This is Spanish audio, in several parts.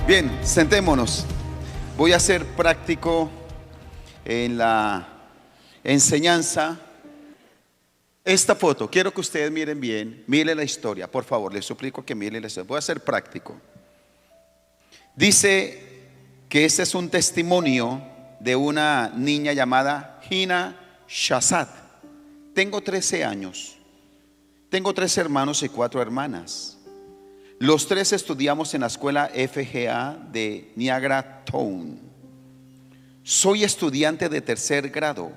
Bien, sentémonos. Voy a ser práctico en la enseñanza. Esta foto, quiero que ustedes miren bien, miren la historia, por favor, les suplico que miren la historia. Voy a ser práctico. Dice que este es un testimonio de una niña llamada Hina Shazad. Tengo 13 años, tengo 3 hermanos y 4 hermanas. Los 3 estudiamos en la escuela FGA de Niagara Town. Soy estudiante de 3er grado.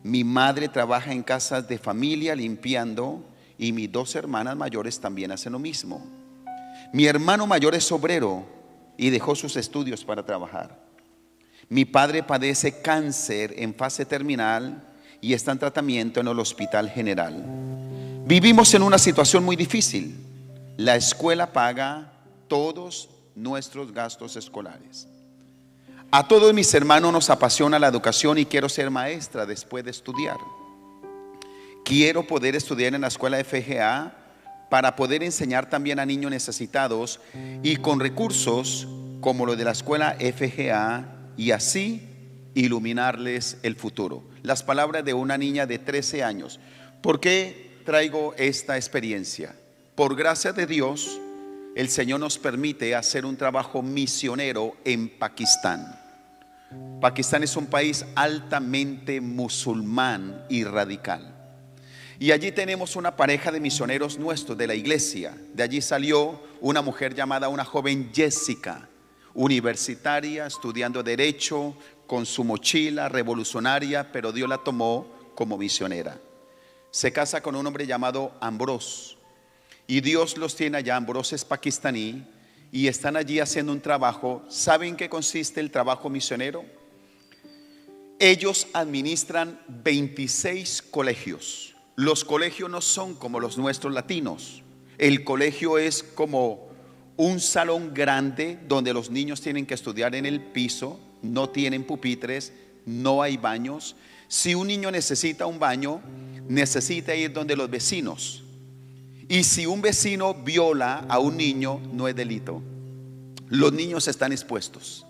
Mi madre trabaja en casas de familia limpiando y mis 2 hermanas mayores también hacen lo mismo. Mi hermano mayor es obrero y dejó sus estudios para trabajar. Mi padre padece cáncer en fase terminal y está en tratamiento en el hospital general. Vivimos en una situación muy difícil. La escuela paga todos nuestros gastos escolares. A todos mis hermanos nos apasiona la educación y quiero ser maestra después de estudiar. Quiero poder estudiar en la escuela de FGA para poder enseñar también a niños necesitados y con recursos como los de la escuela FGA y así iluminarles el futuro. Las palabras de una niña de 13 años. ¿Por qué traigo esta experiencia? Por gracia de Dios, el Señor nos permite hacer un trabajo misionero en Pakistán. Pakistán es un país altamente musulmán y radical. Y allí tenemos una pareja de misioneros nuestros de la iglesia. De allí salió una mujer llamada, una joven Jessica, universitaria, estudiando derecho, con su mochila revolucionaria, pero Dios la tomó como misionera. Se casa con un hombre llamado Ambrose. Y Dios los tiene allá. Ambrose es pakistaní y están allí haciendo un trabajo. ¿Saben qué consiste el trabajo misionero? Ellos administran 26 colegios. Los colegios no son como los nuestros latinos. El colegio es como un salón grande donde los niños tienen que estudiar en el piso. No tienen pupitres, no hay baños. Si un niño necesita un baño, necesita ir donde los vecinos. Y si un vecino viola a un niño, no es delito. Los niños están expuestos.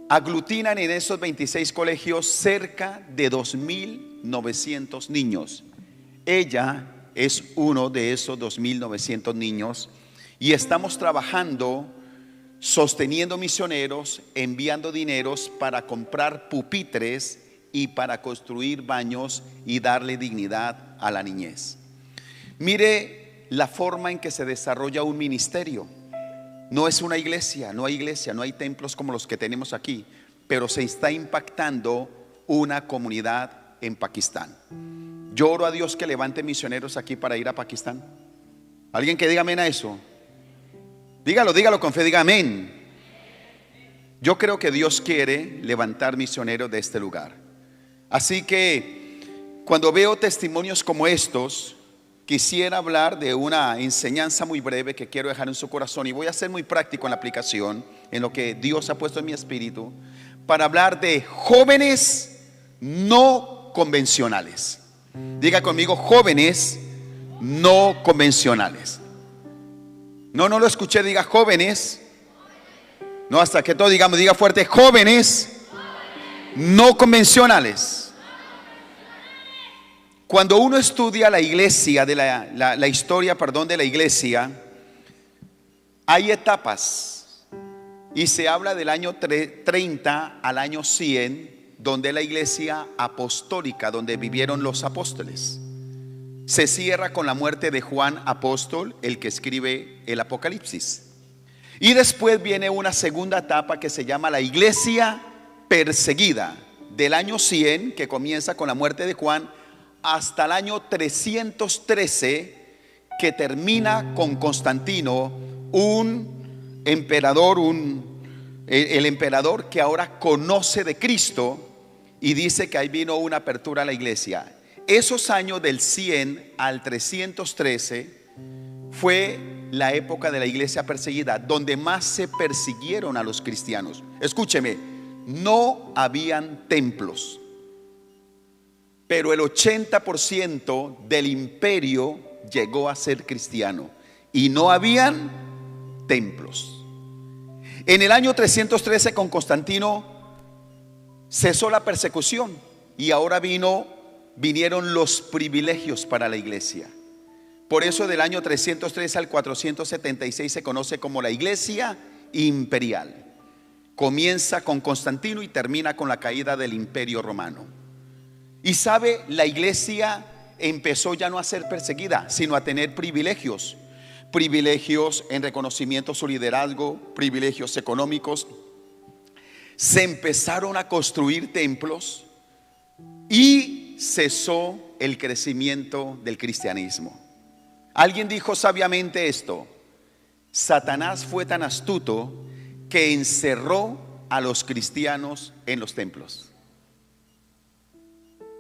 Aglutinan en esos 26 colegios cerca de 2.900 niños. Ella es uno de esos 2.900 niños. Y estamos trabajando, sosteniendo misioneros, enviando dineros para comprar pupitres y para construir baños y darle dignidad a la niñez. Mire la forma en que se desarrolla un ministerio. No es una iglesia, no hay templos como los que tenemos aquí, pero se está impactando una comunidad en Pakistán. Yo oro a Dios que levante misioneros aquí para ir a Pakistán. ¿Alguien que diga amén a eso? Dígalo con fe, diga amén. Yo creo que Dios quiere levantar misioneros de este lugar. Así que cuando veo testimonios como estos, quisiera hablar de una enseñanza muy breve que quiero dejar en su corazón y voy a ser muy práctico en la aplicación, en lo que Dios ha puesto en mi espíritu, para hablar de jóvenes no convencionales. Diga conmigo, jóvenes no convencionales. No lo escuché, diga jóvenes. No, hasta que todos digamos, diga fuerte, jóvenes no convencionales. Cuando uno estudia la iglesia, la historia de la iglesia, hay etapas y se habla del año 30 al año 100, donde la iglesia apostólica, donde vivieron los apóstoles. Se cierra con la muerte de Juan apóstol, el que escribe el Apocalipsis. Y después viene una segunda etapa que se llama la iglesia perseguida, del año 100, que comienza con la muerte de Juan, hasta el año 313, que termina con Constantino, un emperador, el emperador que ahora conoce de Cristo y dice que ahí vino una apertura a la iglesia. Esos años del 100 al 313 fue la época de la iglesia perseguida, donde más se persiguieron a los cristianos. Escúcheme, no habían templos, pero el 80% del imperio llegó a ser cristiano y no habían templos. En el año 313 con Constantino cesó la persecución y ahora vinieron los privilegios para la iglesia. Por eso del año 303 al 476 se conoce como la iglesia imperial. Comienza con Constantino y termina con la caída del imperio romano. Y sabe, la iglesia empezó ya no a ser perseguida, sino a tener privilegios. Privilegios en reconocimiento a su liderazgo, privilegios económicos. Se empezaron a construir templos y cesó el crecimiento del cristianismo. Alguien dijo sabiamente esto: Satanás fue tan astuto que encerró a los cristianos en los templos.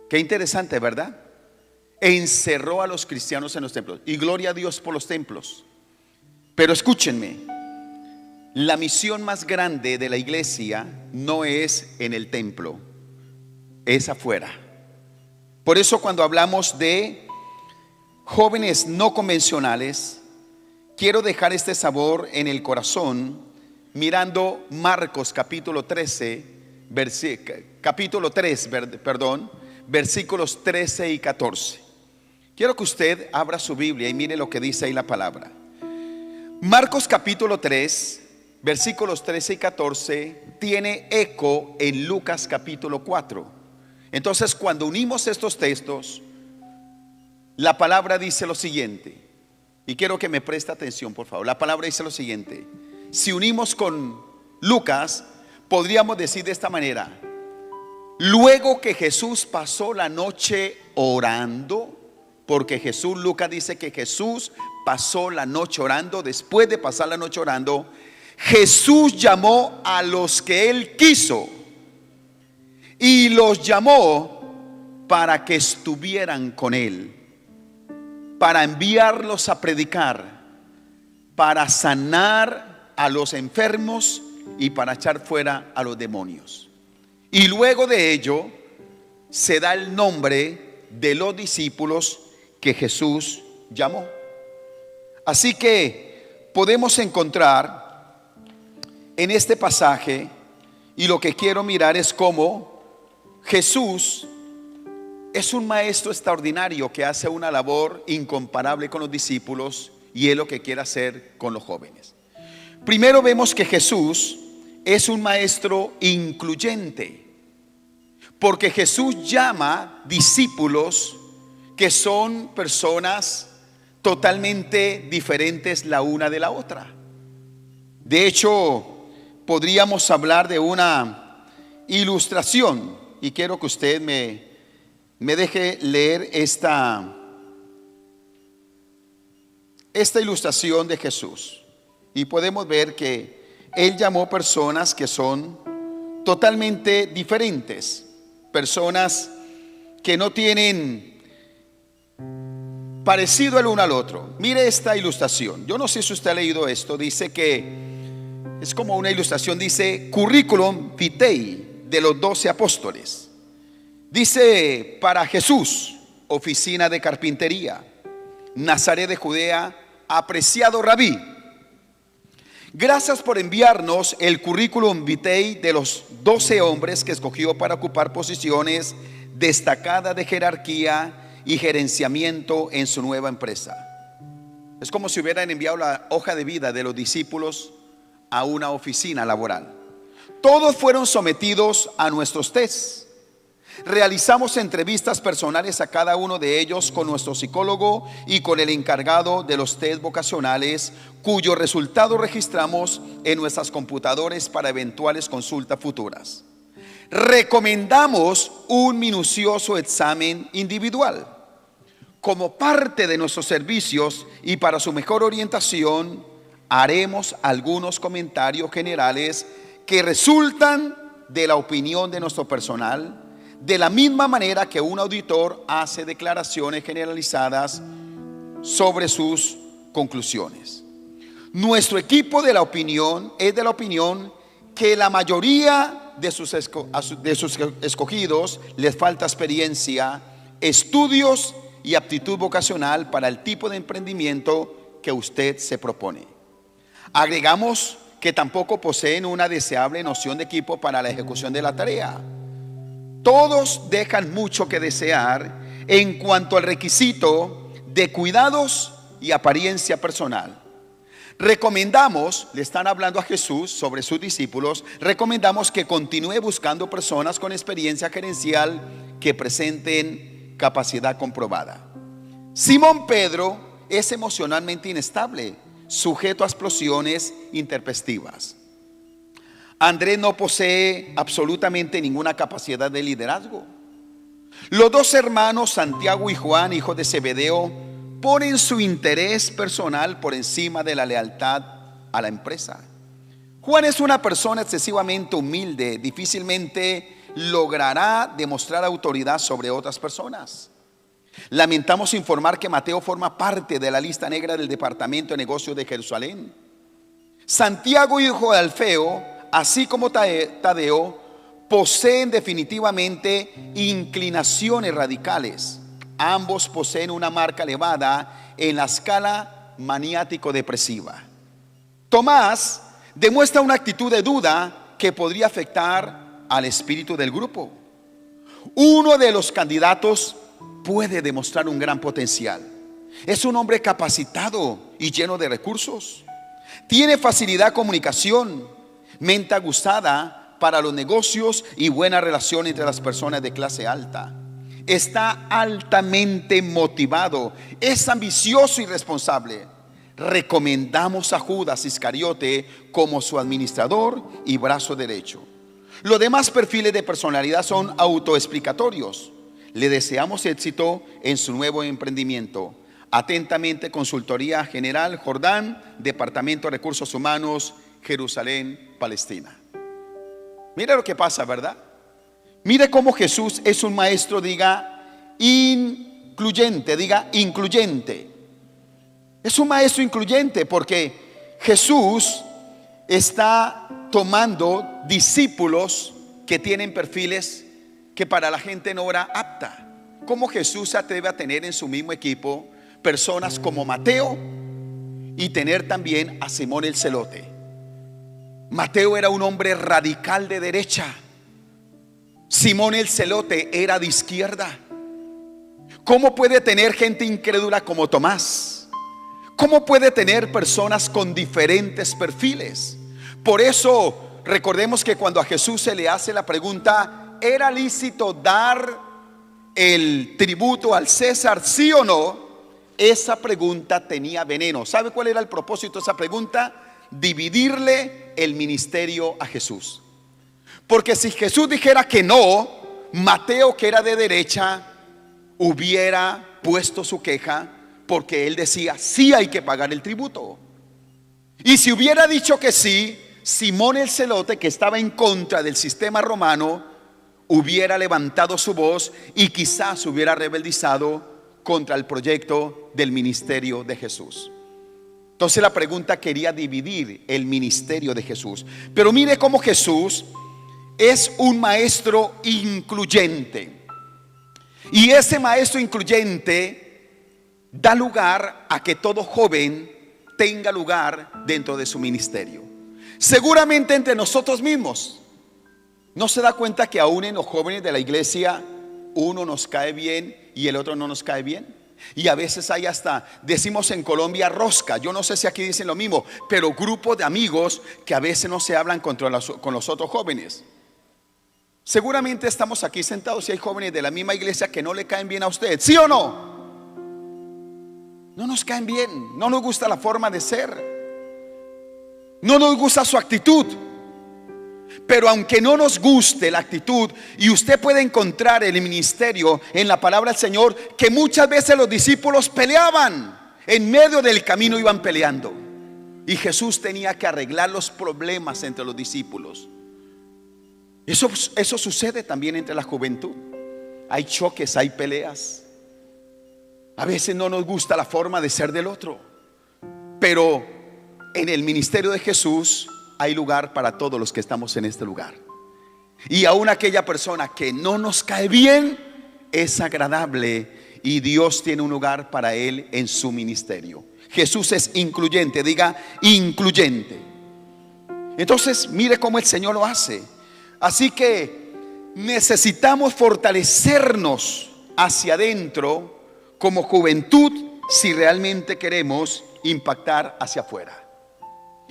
Qué interesante, ¿verdad? Encerró a los cristianos en los templos. Y gloria a Dios por los templos. Pero escúchenme, la misión más grande de la iglesia no es en el templo, es afuera. Por eso cuando hablamos de jóvenes no convencionales, quiero dejar este sabor en el corazón mirando Marcos capítulo 3, versículos 13 y 14. Quiero que usted abra su Biblia y mire lo que dice ahí la palabra. Marcos capítulo 3, versículos 13 y 14 tiene eco en Lucas capítulo 4. Entonces, cuando unimos estos textos, la palabra dice lo siguiente, y quiero que me preste atención, por favor. La palabra dice lo siguiente: si unimos con Lucas, podríamos decir de esta manera: luego que Jesús pasó la noche orando, porque Lucas dice que Jesús pasó la noche orando. Después de pasar la noche orando, Jesús llamó a los que él quiso y los llamó para que estuvieran con él, para enviarlos a predicar, para sanar a los enfermos y para echar fuera a los demonios. Y luego de ello se da el nombre de los discípulos que Jesús llamó. Así que podemos encontrar en este pasaje, y lo que quiero mirar es cómo Jesús es un maestro extraordinario que hace una labor incomparable con los discípulos, y es lo que quiere hacer con los jóvenes. Primero vemos que Jesús es un maestro incluyente, porque Jesús llama discípulos que son personas totalmente diferentes la una de la otra. De hecho, podríamos hablar de una ilustración, y quiero que usted me deje leer esta ilustración de Jesús. Y podemos ver que él llamó personas que son totalmente diferentes, personas que no tienen parecido el uno al otro. Mire esta ilustración. Yo no sé si usted ha leído esto. Dice que es como una ilustración. Dice curriculum vitae de los 12 apóstoles. Dice: para Jesús, oficina de carpintería, Nazaret de Judea, apreciado rabí, gracias por enviarnos el curriculum vitae de los 12 hombres que escogió para ocupar posiciones destacadas de jerarquía y gerenciamiento en su nueva empresa. Es como si hubieran enviado la hoja de vida de los discípulos a una oficina laboral. Todos fueron sometidos a nuestros tests. Realizamos entrevistas personales a cada uno de ellos con nuestro psicólogo y con el encargado de los test vocacionales, cuyo resultado registramos en nuestras computadoras para eventuales consultas futuras. Recomendamos un minucioso examen individual. Como parte de nuestros servicios y para su mejor orientación, haremos algunos comentarios generales que resultan de la opinión de nuestro personal, de la misma manera que un auditor hace declaraciones generalizadas sobre sus conclusiones. Nuestro equipo de la opinión es de la opinión que la mayoría de sus escogidos les falta experiencia, estudios y aptitud vocacional para el tipo de emprendimiento que usted se propone. Agregamos que tampoco poseen una deseable noción de equipo para la ejecución de la tarea. Todos dejan mucho que desear en cuanto al requisito de cuidados y apariencia personal. Recomendamos, le están hablando a Jesús sobre sus discípulos, recomendamos que continúe buscando personas con experiencia gerencial que presenten capacidad comprobada. Simón Pedro es emocionalmente inestable, sujeto a explosiones intempestivas. Andrés no posee absolutamente ninguna capacidad de liderazgo. Los dos hermanos, Santiago y Juan, hijos de Zebedeo, ponen su interés personal por encima de la lealtad a la empresa. Juan es una persona excesivamente humilde, difícilmente logrará demostrar autoridad sobre otras personas. Lamentamos informar que Mateo forma parte de la lista negra del Departamento de Negocios de Jerusalén. Santiago, hijo de Alfeo, así como Tadeo, poseen definitivamente inclinaciones radicales. Ambos poseen una marca elevada en la escala maniático-depresiva. Tomás demuestra una actitud de duda que podría afectar al espíritu del grupo. Uno de los candidatos puede demostrar un gran potencial. Es un hombre capacitado y lleno de recursos. Tiene facilidad de comunicación, mente aguçada para los negocios y buena relación entre las personas de clase alta. Está altamente motivado, es ambicioso y responsable. Recomendamos a Judas Iscariote como su administrador y brazo derecho. Los demás perfiles de personalidad son autoexplicatorios. Le deseamos éxito en su nuevo emprendimiento. Atentamente, Consultoría General Jordán, Departamento de Recursos Humanos, Jerusalén, Palestina. Mira lo que pasa, ¿verdad? Mire cómo Jesús es un maestro, diga incluyente, diga incluyente. Es un maestro incluyente porque Jesús está tomando discípulos que tienen perfiles que para la gente no era apta. ¿Cómo Jesús se atreve a tener en su mismo equipo personas como Mateo y tener también a Simón el Celote? Mateo era un hombre radical de derecha. Simón el Celote era de izquierda. ¿Cómo puede tener gente incrédula como Tomás? ¿Cómo puede tener personas con diferentes perfiles? Por eso recordemos que cuando a Jesús se le hace la pregunta, ¿era lícito dar el tributo al César, sí o no? Esa pregunta tenía veneno. ¿Sabe cuál era el propósito de esa pregunta? Dividirle el ministerio a Jesús. Porque si Jesús dijera que no, Mateo, que era de derecha, hubiera puesto su queja, porque él decía sí hay que pagar el tributo. Y si hubiera dicho que sí, Simón el Celote, que estaba en contra del sistema romano, hubiera levantado su voz y quizás hubiera rebeldizado contra el proyecto del ministerio de Jesús. Entonces la pregunta quería dividir el ministerio de Jesús. Pero mire cómo Jesús es un maestro incluyente. Y ese maestro incluyente da lugar a que todo joven tenga lugar dentro de su ministerio. Seguramente entre nosotros mismos no se da cuenta que aún en los jóvenes de la iglesia uno nos cae bien y el otro no nos cae bien. Y a veces hay hasta, decimos en Colombia, rosca. Yo no sé si aquí dicen lo mismo, pero grupos de amigos que a veces no se hablan con los otros jóvenes. Seguramente estamos aquí sentados y hay jóvenes de la misma iglesia que no le caen bien a usted, ¿sí o no? No nos caen bien, no nos gusta la forma de ser, no nos gusta su actitud. Pero aunque no nos guste la actitud, y usted puede encontrar en el ministerio, en la palabra del Señor, que muchas veces los discípulos peleaban, en medio del camino iban peleando, y Jesús tenía que arreglar los problemas entre los discípulos. Eso sucede también entre la juventud. Hay choques, hay peleas. A veces no nos gusta la forma de ser del otro, pero en el ministerio de Jesús hay lugar para todos los que estamos en este lugar. Y aún aquella persona que no nos cae bien es agradable y Dios tiene un lugar para él en su ministerio. Jesús es incluyente, diga incluyente. Entonces mire cómo el Señor lo hace. Así que necesitamos fortalecernos hacia adentro como juventud si realmente queremos impactar hacia afuera.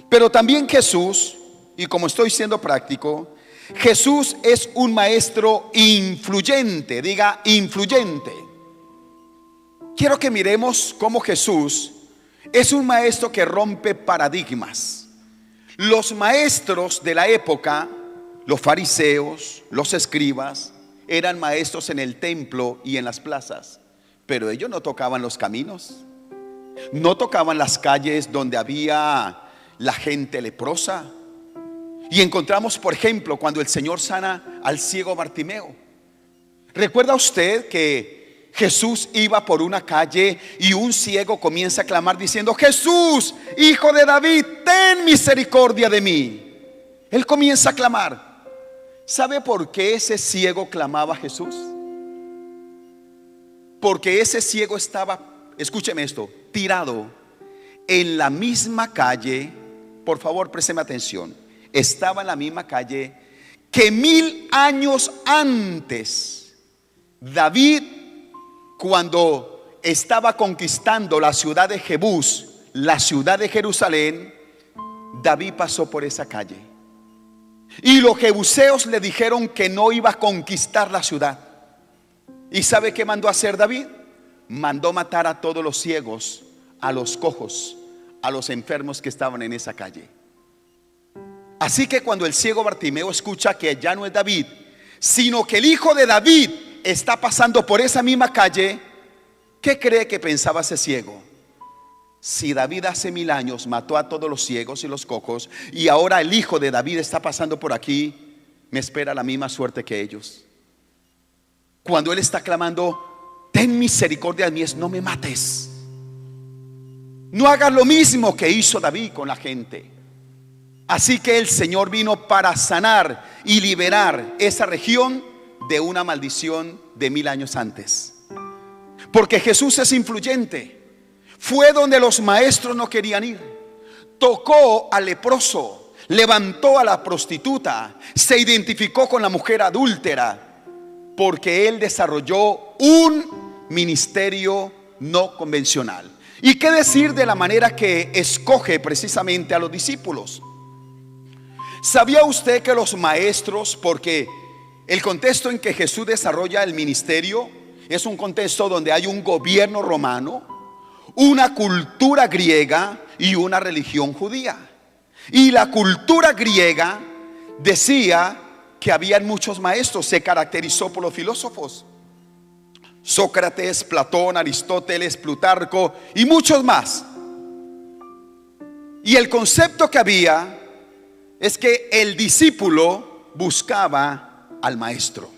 Pero también Jesús, y como estoy siendo práctico, Jesús es un maestro influyente. Diga influyente. Quiero que miremos cómo Jesús es un maestro que rompe paradigmas. Los maestros de la época, los fariseos, los escribas, eran maestros en el templo y en las plazas, pero ellos no tocaban los caminos, no tocaban las calles donde había la gente leprosa. Y encontramos, por ejemplo, cuando el Señor sana al ciego Bartimeo. ¿Recuerda usted que Jesús iba por una calle y un ciego comienza a clamar diciendo: Jesús, hijo de David, ten misericordia de mí? Él comienza a clamar. ¿Sabe por qué ese ciego clamaba a Jesús? Porque ese ciego estaba, escúcheme esto, tirado en la misma calle. Por favor, présteme atención. Estaba en la misma calle que 1000 años antes David, cuando estaba conquistando la ciudad de Jebús, la ciudad de Jerusalén, David pasó por esa calle. Y los jebuseos le dijeron que no iba a conquistar la ciudad. ¿Y sabe qué mandó a hacer David? Mandó matar a todos los ciegos, a los cojos, a los enfermos que estaban en esa calle. Así que cuando el ciego Bartimeo escucha que ya no es David, sino que el hijo de David está pasando por esa misma calle, ¿qué cree que pensaba ese ciego? Si David hace 1000 años mató a todos los ciegos y los cojos, y ahora el hijo de David está pasando por aquí, me espera la misma suerte que ellos. Cuando él está clamando: ten misericordia de mí, es: no me mates, no hagas lo mismo que hizo David con la gente. Así que el Señor vino para sanar y liberar esa región de una maldición de 1000 años antes. Porque Jesús es influyente. Fue donde los maestros no querían ir. Tocó al leproso, levantó a la prostituta, se identificó con la mujer adúltera, porque él desarrolló un ministerio no convencional. ¿Y qué decir de la manera que escoge precisamente a los discípulos? ¿Sabía usted que los maestros, porque el contexto en que Jesús desarrolla el ministerio es un contexto donde hay un gobierno romano, una cultura griega y una religión judía? Y la cultura griega decía que habían muchos maestros, se caracterizó por los filósofos: Sócrates, Platón, Aristóteles, Plutarco y muchos más. Y el concepto que había es que el discípulo buscaba al maestro.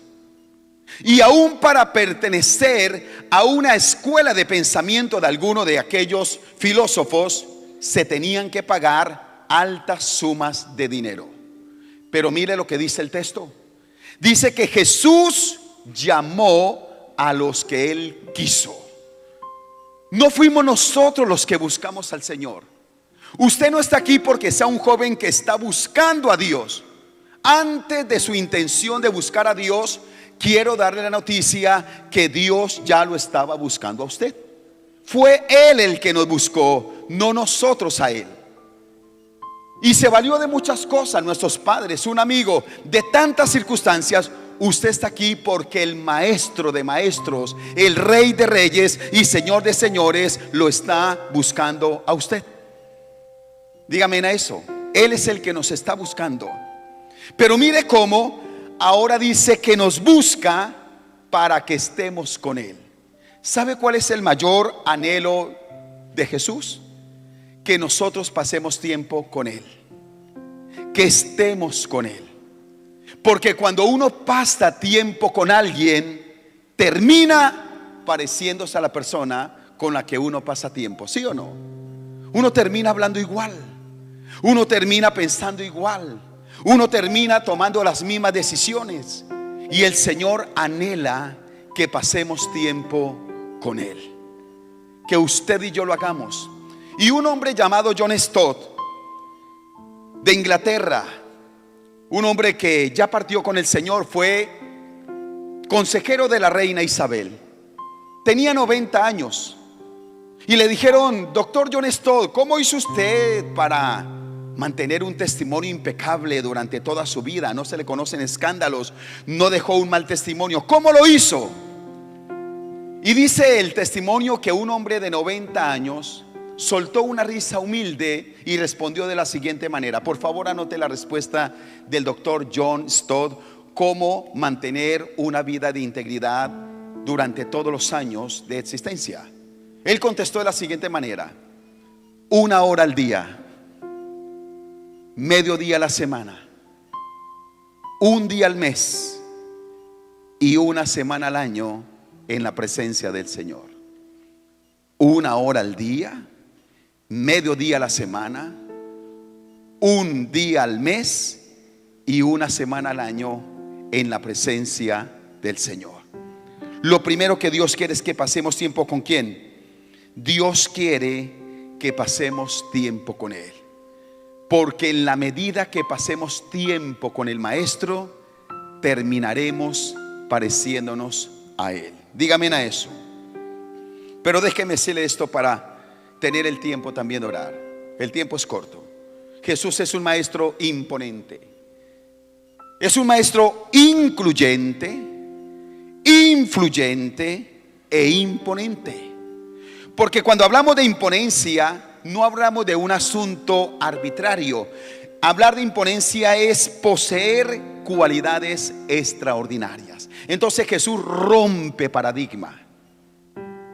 Y aún para pertenecer a una escuela de pensamiento de alguno de aquellos filósofos, se tenían que pagar altas sumas de dinero. Pero mire lo que dice el texto. Dice que Jesús llamó a los que él quiso. No fuimos nosotros los que buscamos al Señor. Usted no está aquí porque sea un joven que está buscando a Dios. Antes de su intención de buscar a Dios, quiero darle la noticia que Dios ya lo estaba buscando a usted. Fue Él el que nos buscó, no nosotros a Él. Y se valió de muchas cosas, nuestros padres, un amigo, de tantas circunstancias. Usted está aquí porque el maestro de maestros, el rey de reyes y señor de señores lo está buscando a usted. Dígame a eso. Él es el que nos está buscando. Pero mire cómo ahora dice que nos busca para que estemos con Él. ¿Sabe cuál es el mayor anhelo de Jesús? Que nosotros pasemos tiempo con Él, que estemos con Él. Porque cuando uno pasa tiempo con alguien, termina pareciéndose a la persona con la que uno pasa tiempo, ¿sí o no? Uno termina hablando igual, uno termina pensando igual, uno termina tomando las mismas decisiones. Y el Señor anhela que pasemos tiempo con Él, que usted y yo lo hagamos. Y un hombre llamado John Stott de Inglaterra, un hombre que ya partió con el Señor, fue consejero de la reina Isabel. Tenía 90 años y le dijeron: doctor John Stott, ¿cómo hizo usted para mantener un testimonio impecable durante toda su vida? No se le conocen escándalos, no dejó un mal testimonio. ¿Cómo lo hizo? Y dice el testimonio que un hombre de 90 años soltó una risa humilde y respondió de la siguiente manera. Por favor, anote la respuesta del doctor John Stott: cómo mantener una vida de integridad durante todos los años de existencia. Él contestó de la siguiente manera: 1 hora al día, mediodía a la semana, un día al mes y una semana al año en la presencia del Señor. 1 hora al día, mediodía a la semana, un día al mes y una semana al año en la presencia del Señor. Lo primero que Dios quiere es que pasemos tiempo ¿con quién? Dios quiere que pasemos tiempo con Él, porque en la medida que pasemos tiempo con el Maestro, terminaremos pareciéndonos a Él. Dígame a eso. Pero déjeme decirle esto para tener el tiempo también de orar. El tiempo es corto. Jesús es un maestro imponente, es un maestro incluyente, influyente e imponente. Porque cuando hablamos de imponencia, no hablamos de un asunto arbitrario. Hablar de imponencia es poseer cualidades extraordinarias. Entonces Jesús rompe paradigma,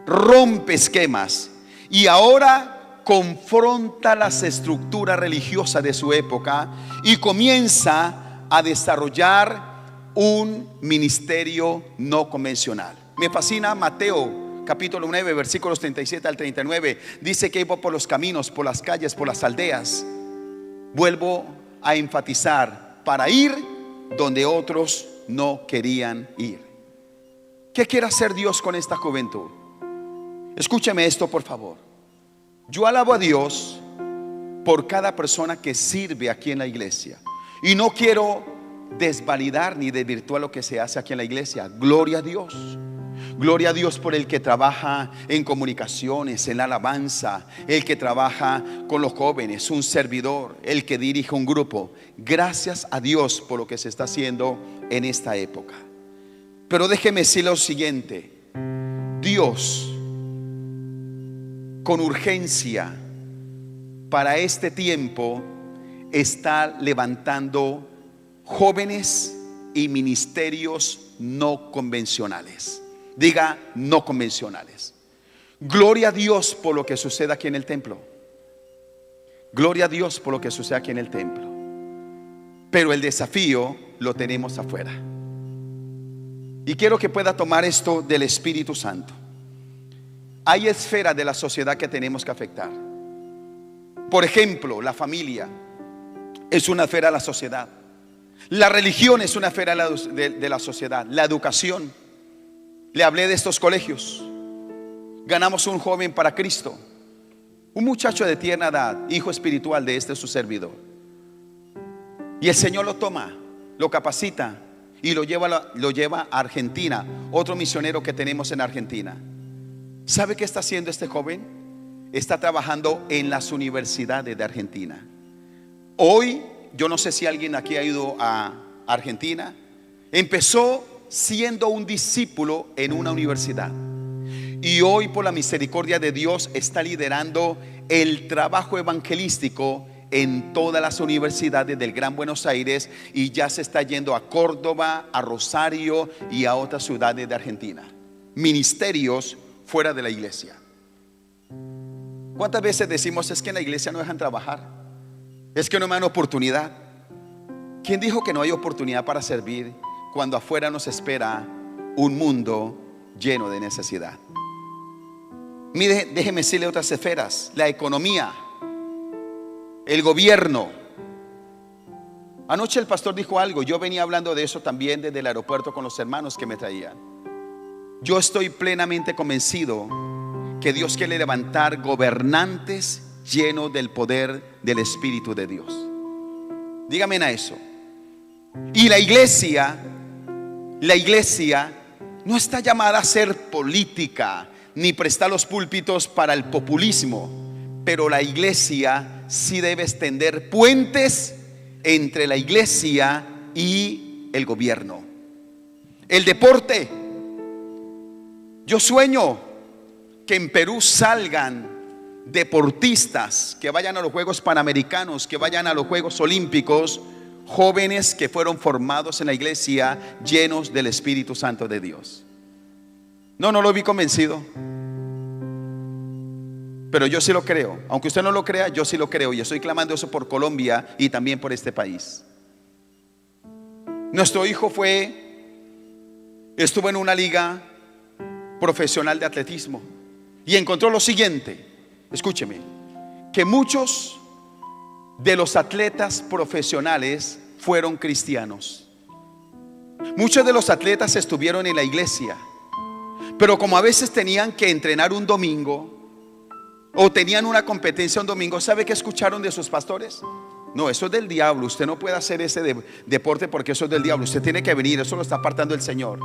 rompe esquemas y ahora confronta las estructuras religiosas de su época y comienza a desarrollar un ministerio no convencional. Me fascina Mateo capítulo 9 versículos 37 al 39. Dice que iba por los caminos, por las calles, por las aldeas. Vuelvo a enfatizar: para ir donde otros no querían ir. ¿Qué quiere hacer Dios con esta juventud? Escúcheme esto, por favor. Yo alabo a Dios por cada persona que sirve aquí en la iglesia, y no quiero desvalidar ni desvirtuar lo que se hace aquí en la iglesia. Gloria a Dios. Gloria a Dios por el que trabaja en comunicaciones, en la alabanza, el que trabaja con los jóvenes, un servidor, el que dirige un grupo. Gracias a Dios por lo que se está haciendo en esta época. Pero déjeme decir lo siguiente: Dios, con urgencia, para este tiempo, está levantando jóvenes y ministerios no convencionales. Diga: no convencionales. Gloria a Dios por lo que sucede aquí en el templo. Gloria a Dios por lo que sucede aquí en el templo. Pero el desafío lo tenemos afuera. Y quiero que pueda tomar esto del Espíritu Santo. Hay esferas de la sociedad que tenemos que afectar. Por ejemplo, la familia es una esfera de la sociedad. La religión es una esfera de la sociedad. La educación. Le hablé de estos colegios. Ganamos un joven para Cristo, un muchacho de tierna edad, hijo espiritual de su servidor. Y el Señor lo toma, lo capacita y lo lleva a Argentina, otro misionero que tenemos en Argentina. ¿Sabe qué está haciendo este joven? Está trabajando en las universidades de Argentina. Hoy, yo no sé si alguien aquí ha ido a Argentina. Empezó siendo un discípulo en una universidad y hoy, por la misericordia de Dios, está liderando el trabajo evangelístico en todas las universidades del Gran Buenos Aires, y ya se está yendo a Córdoba, a Rosario y a otras ciudades de Argentina. Ministerios fuera de la iglesia. ¿Cuántas veces decimos: es que en la iglesia no dejan trabajar, es que no me dan oportunidad? ¿Quién dijo que no hay oportunidad para servir cuando afuera nos espera un mundo lleno de necesidad? Mire, déjeme decirle otras esferas: la economía, el gobierno. Anoche el pastor dijo algo. Yo venía hablando de eso también desde el aeropuerto con los hermanos que me traían. Yo estoy plenamente convencido que Dios quiere levantar gobernantes llenos del poder del Espíritu de Dios. Dígame a eso. Y la iglesia no está llamada a ser política ni prestar los púlpitos para el populismo, pero la iglesia sí debe extender puentes entre la iglesia y el gobierno. El deporte. Yo sueño que en Perú salgan deportistas que vayan a los Juegos Panamericanos, que vayan a los Juegos Olímpicos, jóvenes que fueron formados en la iglesia, llenos del Espíritu Santo de Dios. No lo vi convencido, pero yo sí lo creo. Aunque usted no lo crea, yo sí lo creo, y estoy clamando eso por Colombia y también por este país. Nuestro hijo estuvo en una liga profesional de atletismo y encontró lo siguiente. Escúcheme, que muchos de los atletas profesionales fueron cristianos. Muchos de los atletas estuvieron en la iglesia, pero como a veces tenían que entrenar un domingo o tenían una competencia un domingo, ¿sabe qué escucharon de sus pastores? No, eso es del diablo, usted no puede hacer ese deporte porque eso es del diablo, usted tiene que venir, eso lo está apartando el Señor.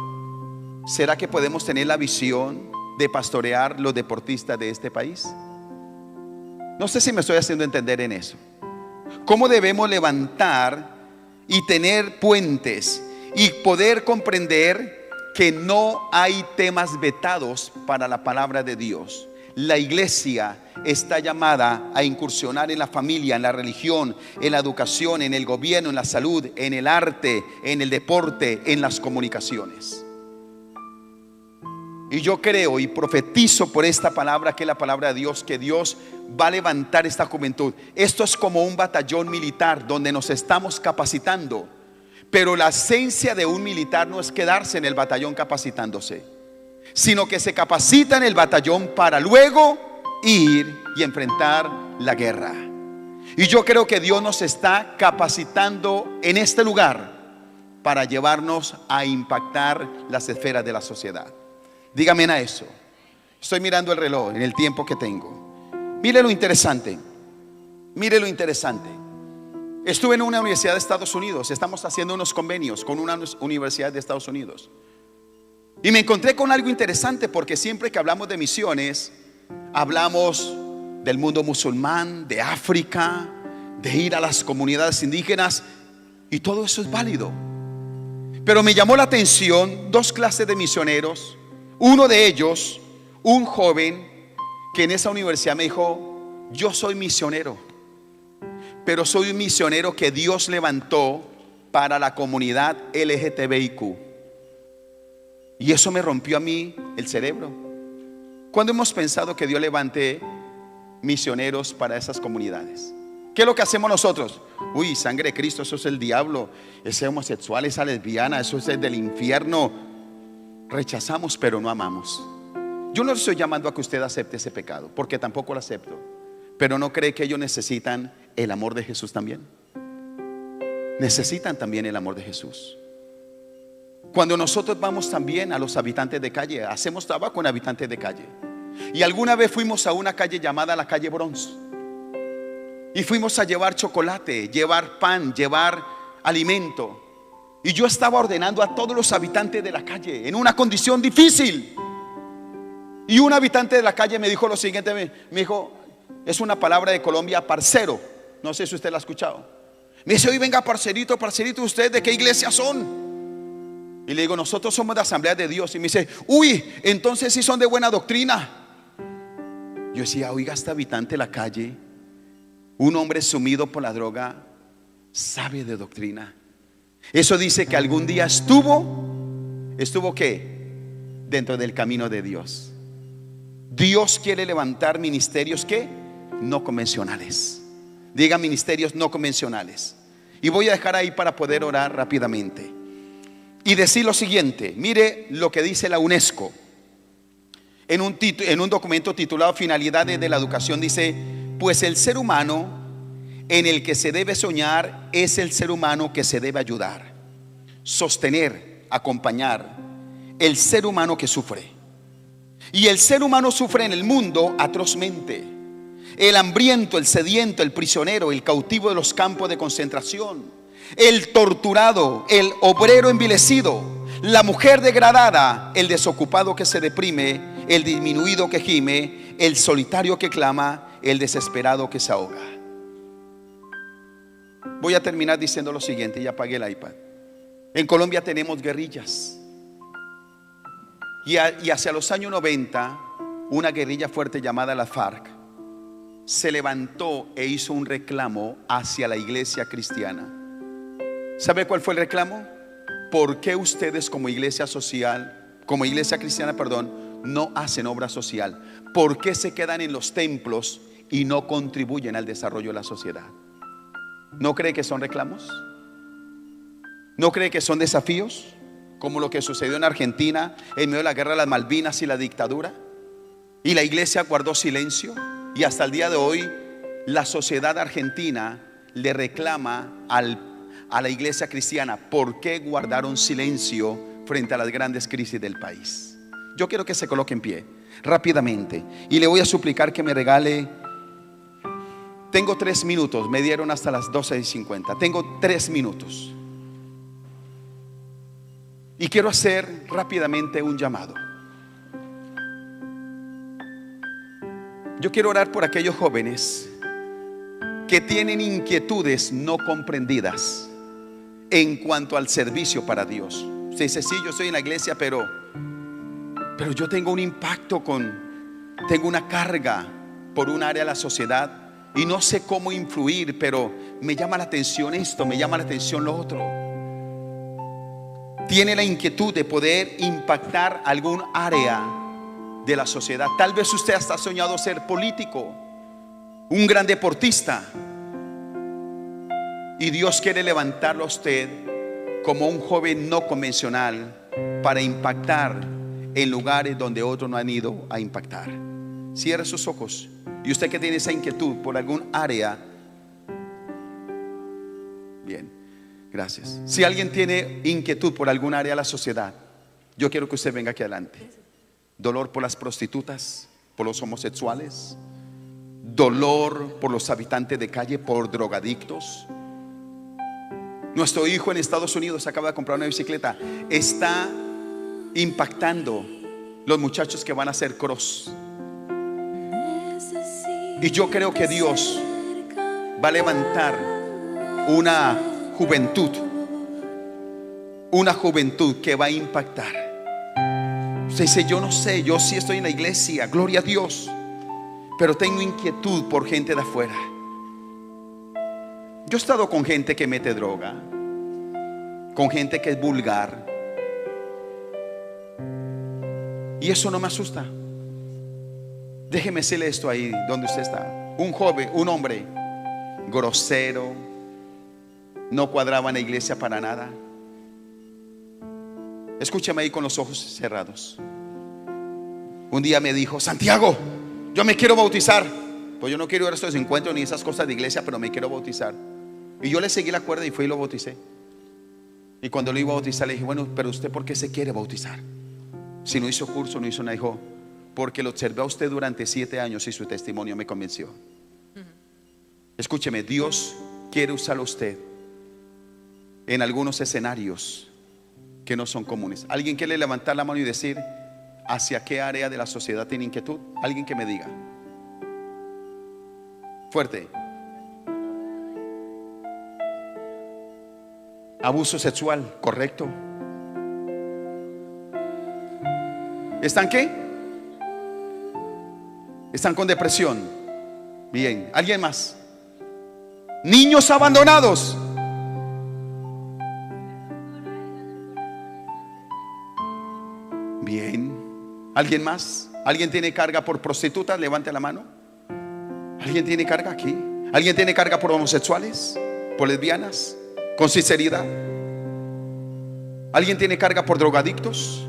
¿Será que podemos tener la visión de pastorear los deportistas de este país? No sé si me estoy haciendo entender en eso. ¿Cómo debemos levantar y tener puentes y poder comprender que no hay temas vetados para la palabra de Dios? La iglesia está llamada a incursionar en la familia, en la religión, en la educación, en el gobierno, en la salud, en el arte, en el deporte, en las comunicaciones. Y yo creo y profetizo por esta palabra, que es la palabra de Dios, que Dios va a levantar esta juventud. Esto es como un batallón militar donde nos estamos capacitando, pero la esencia de un militar no es quedarse en el batallón capacitándose, sino que se capacita en el batallón para luego ir y enfrentar la guerra. Y yo creo que Dios nos está capacitando en este lugar para llevarnos a impactar las esferas de la sociedad. Dígame a eso. Estoy mirando el reloj en el tiempo que tengo. Mire lo interesante. Mire lo interesante. Estuve en una universidad de Estados Unidos. Estamos haciendo unos convenios con una universidad de Estados Unidos. Y me encontré con algo interesante, porque siempre que hablamos de misiones, hablamos del mundo musulmán, de África, de ir a las comunidades indígenas, y todo eso es válido. Pero me llamó la atención dos clases de misioneros. Uno de ellos, un joven que en esa universidad me dijo: yo soy misionero, pero soy un misionero que Dios levantó para la comunidad LGTBIQ. Y eso me rompió a mí el cerebro. ¿Cuándo hemos pensado que Dios levante misioneros para esas comunidades? ¿Qué es lo que hacemos nosotros? Uy, sangre de Cristo, eso es el diablo, ese homosexual, esa lesbiana, eso es del infierno. Rechazamos, pero no amamos. Yo no le estoy llamando a que usted acepte ese pecado, porque tampoco lo acepto. Pero ¿no cree que ellos necesitan el amor de Jesús también? Necesitan también el amor de Jesús. Cuando nosotros vamos también a los habitantes de calle, hacemos trabajo con habitantes de calle. Y alguna vez fuimos a una calle llamada la calle Bronx, y fuimos a llevar chocolate, llevar pan, llevar alimento. Y yo estaba ordenando a todos los habitantes de la calle en una condición difícil. Y un habitante de la calle me dijo lo siguiente, me dijo, es una palabra de Colombia, parcero. No sé si usted la ha escuchado. Me dice: hoy venga, parcerito, ¿ustedes de qué iglesia son? Y le digo: nosotros somos de Asamblea de Dios. Y me dice: uy, entonces sí son de buena doctrina. Yo decía: oiga, este habitante de la calle, un hombre sumido por la droga, sabe de doctrina. Eso dice que algún día estuvo ¿qué? Dentro del camino de Dios. Dios quiere levantar ministerios ¿qué? No convencionales. Diga: ministerios no convencionales. Y voy a dejar ahí para poder orar rápidamente y decir lo siguiente. Mire lo que dice la UNESCO en un documento titulado Finalidades de la Educación. Dice: pues el ser humano en el que se debe soñar es el ser humano que se debe ayudar, sostener, acompañar. El ser humano que sufre. Y el ser humano sufre en el mundo atrozmente. el hambriento, el sediento, el prisionero, el cautivo de los campos de concentración, el torturado, el obrero envilecido, la mujer degradada, el desocupado que se deprime, el disminuido que gime, el solitario que clama, el desesperado que se ahoga. Voy a terminar diciendo lo siguiente, ya apagué el iPad. En Colombia tenemos guerrillas, y hacia los años 90 una guerrilla fuerte llamada la FARC se levantó e hizo un reclamo hacia la iglesia cristiana. ¿Sabe cuál fue el reclamo? ¿Por qué ustedes como iglesia social, como iglesia cristiana, perdón, no hacen obra social? ¿Por qué se quedan en los templos y no contribuyen al desarrollo de la sociedad? ¿No cree que son reclamos? ¿No cree que son desafíos? Como lo que sucedió en Argentina en medio de la guerra de las Malvinas y la dictadura. Y la iglesia guardó silencio. Y hasta el día de hoy la sociedad argentina le reclama a la iglesia cristiana: ¿por qué guardaron silencio frente a las grandes crisis del país? Yo quiero que se coloque en pie rápidamente y le voy a suplicar que me regale. Tengo 3 minutos, me dieron hasta las 12:50. Tengo 3 minutos y quiero hacer rápidamente un llamado. Yo quiero orar por aquellos jóvenes que tienen inquietudes no comprendidas en cuanto al servicio para Dios. Usted dice: sí, yo estoy en la iglesia, pero yo tengo un impacto tengo una carga por un área de la sociedad y no sé cómo influir, pero me llama la atención esto, me llama la atención lo otro. Tiene la inquietud de poder impactar algún área de la sociedad. Tal vez usted hasta ha soñado ser político, un gran deportista, y Dios quiere levantarlo a usted como un joven no convencional para impactar en lugares donde otros no han ido a impactar. Cierre sus ojos. Y usted que tiene esa inquietud por algún área, bien, gracias. Si alguien tiene inquietud por algún área de la sociedad, yo quiero que usted venga aquí adelante. Dolor por las prostitutas, por los homosexuales, dolor por los habitantes de calle, por drogadictos. Nuestro hijo en Estados Unidos acaba de comprar una bicicleta. Está impactando los muchachos que van a hacer cross. Y yo creo que Dios va a levantar una juventud que va a impactar. Usted dice: yo no sé, yo sí estoy en la iglesia, gloria a Dios, pero tengo inquietud por gente de afuera. Yo he estado con gente que mete droga, con gente que es vulgar, y eso no me asusta. Déjeme decirle esto ahí donde usted está. Un joven, un hombre grosero, no cuadraba en la iglesia para nada. Escúchame ahí con los ojos cerrados. Un día me dijo: Santiago, yo me quiero bautizar. Pues yo no quiero ir a estos encuentros ni esas cosas de iglesia, pero me quiero bautizar. Y yo le seguí la cuerda y fui y lo bauticé. Y cuando lo iba a bautizar le dije: bueno, pero usted ¿por qué se quiere bautizar? Si no hizo curso, no hizo nada. Dijo: porque lo observé a usted durante 7 años y su testimonio me convenció. Escúcheme, Dios quiere usar a usted en algunos escenarios que no son comunes. ¿Alguien quiere levantar la mano y decir hacia qué área de la sociedad tiene inquietud? Alguien que me diga. Fuerte. Abuso sexual, correcto. ¿Están qué? Están con depresión. Bien, ¿alguien más? Niños abandonados. Bien. ¿Alguien más? ¿Alguien tiene carga por prostitutas? Levante la mano. ¿Alguien tiene carga aquí? ¿Alguien tiene carga por homosexuales? ¿Por lesbianas? Con sinceridad. ¿Alguien tiene carga por drogadictos?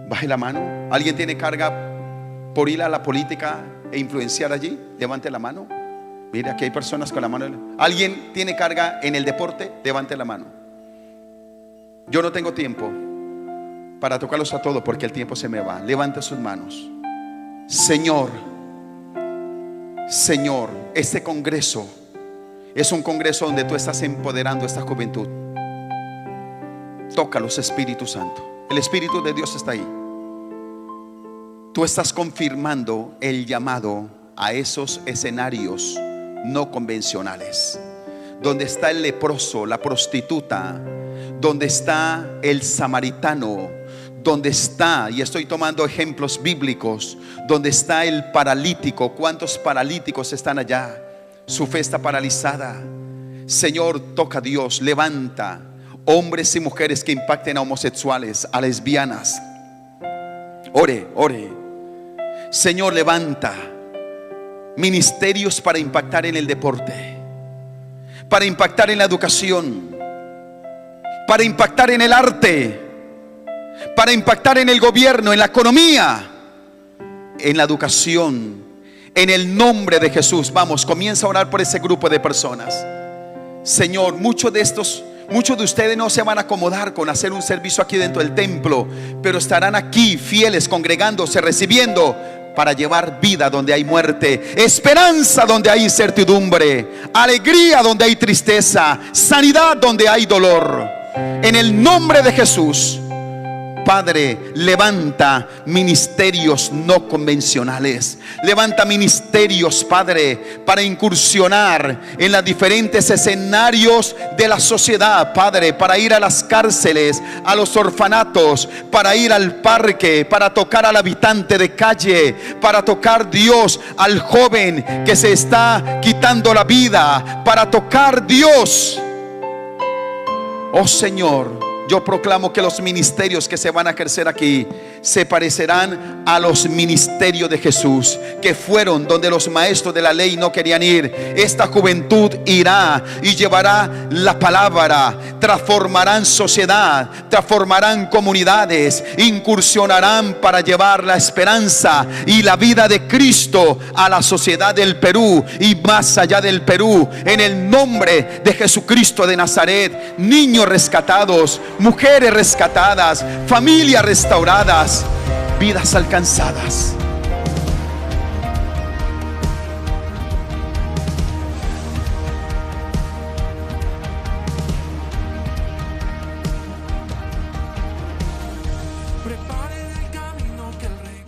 Baje la mano. ¿Alguien tiene carga por ir a la política e influenciar allí? Levante la mano. Mira, aquí hay personas con la mano. ¿Alguien tiene carga en el deporte? Levante la mano. Yo no tengo tiempo para tocarlos a todos porque el tiempo se me va. Levante sus manos. Señor, Señor, este congreso es un congreso donde tú estás empoderando a esta juventud. Tócalos, Espíritu Santo. El Espíritu de Dios está ahí. Tú estás confirmando el llamado a esos escenarios no convencionales, donde está el leproso, la prostituta, donde está el samaritano, donde está, y estoy tomando ejemplos bíblicos, donde está el paralítico. ¿Cuántos paralíticos están allá? Su fe está paralizada. Señor, toca, Dios, levanta hombres y mujeres que impacten a homosexuales, a lesbianas. Ore, ore. Señor, levanta ministerios para impactar en el deporte, para impactar en la educación, para impactar en el arte, para impactar en el gobierno, en la economía, en la educación. En el nombre de Jesús, vamos, comienza a orar por ese grupo de personas. Señor, muchos de ustedes no se van a acomodar con hacer un servicio aquí dentro del templo, pero estarán aquí fieles, congregándose, recibiendo, para llevar vida donde hay muerte, esperanza donde hay incertidumbre, alegría donde hay tristeza, sanidad donde hay dolor. En el nombre de Jesús, Padre, levanta ministerios no convencionales. Levanta ministerios, Padre, para incursionar en los diferentes escenarios de la sociedad, Padre, para ir a las cárceles, a los orfanatos, para ir al parque, para tocar al habitante de calle, para tocar, Dios, al joven que se está quitando la vida, para tocar, Dios. Oh Señor, yo proclamo que los ministerios que se van a ejercer aquí se parecerán a los ministerios de Jesús, que fueron donde los maestros de la ley no querían ir. Esta juventud irá y llevará la palabra, transformarán sociedad, transformarán comunidades, incursionarán para llevar la esperanza y la vida de Cristo a la sociedad del Perú y más allá del Perú. En el nombre de Jesucristo de Nazaret, niños rescatados, mujeres rescatadas, familias restauradas, vidas alcanzadas.